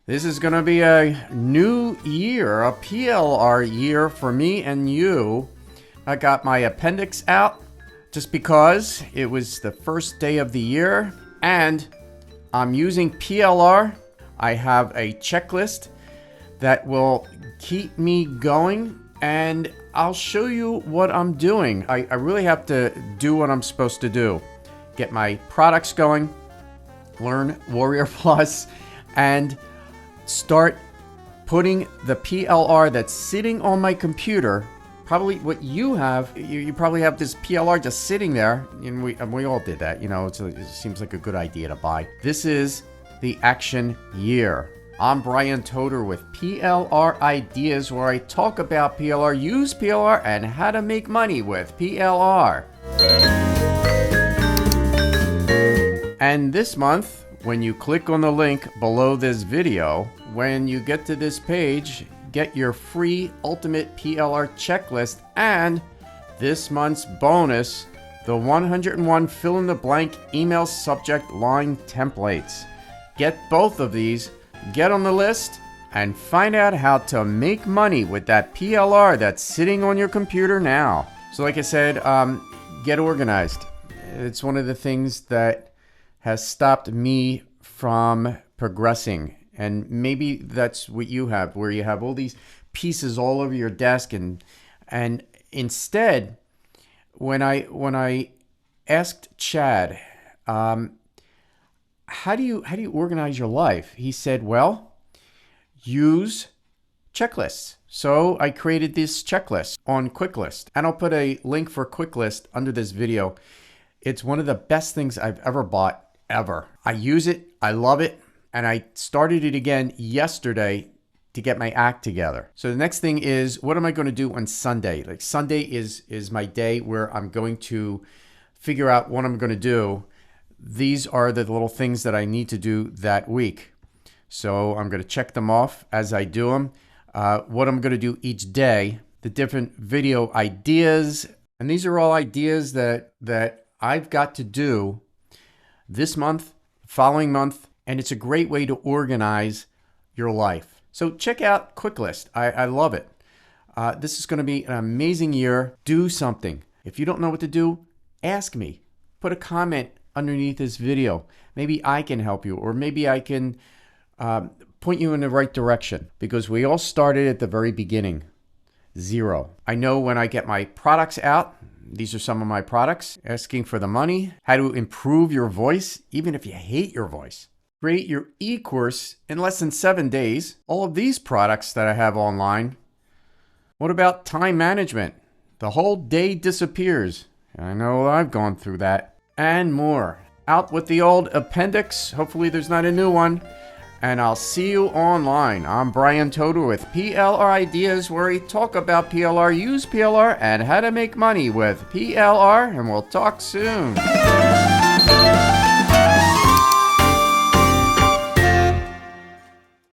This is going to be a new year, a PLR year for me and you. I got my appendix out just because it was the first day of the year and I'm using PLR. I have a checklist that will keep me going and I'll show you what I'm doing. I really have to do what I'm supposed to do. Get my products going, learn Warrior Plus, and start putting the PLR that's sitting on my computer. Probably what you have, you probably have this PLR just sitting there, and we all did that. You know, it seems like a good idea to buy. This is the action year. I'm Brian Toder with PLR Ideas, where I talk about PLR, use PLR, and how to make money with PLR. And this month, when you click on the link below this video, when you get to this page, get your free Ultimate PLR checklist and this month's bonus, the 101 fill-in-the-blank email subject line templates. Get both of these, get on the list, and find out how to make money with that PLR that's sitting on your computer now. So like I said, get organized. It's one of the things that has stopped me from progressing. And maybe that's what you have, where you have all these pieces all over your desk, and instead, when I asked Chad, how do you organize your life? He said, well, use checklists. So I created this checklist on Kuicklist, and I'll put a link for Kuicklist under this video. It's one of the best things I've ever bought, ever. I use it, I love it. And I started it again yesterday to get my act together. So the next thing is, what am I going to do on Sunday? Like Sunday is my day where I'm going to figure out what I'm going to do. These are the little things that I need to do that week. So I'm going to check them off as I do them. What I'm going to do each day, the different video ideas. And these are all ideas that I've got to do this month, following month. And it's a great way to organize your life. So check out Kuicklist. I love it. This is going to be an amazing year. Do something. If you don't know what to do, ask me. Put a comment underneath this video. Maybe I can help you, or maybe I can point you in the right direction, because we all started at the very beginning. Zero. I know when I get my products out, these are some of my products, asking for the money, how to improve your voice, even if you hate your voice. Create your e-course in less than 7 days. All of these products that I have online. What about time management? The whole day disappears. I know I've gone through that. And more. Out with the old appendix. Hopefully there's not a new one. And I'll see you online. I'm Brian Toder with PLR Ideas, where we talk about PLR, use PLR, and how to make money with PLR. And we'll talk soon.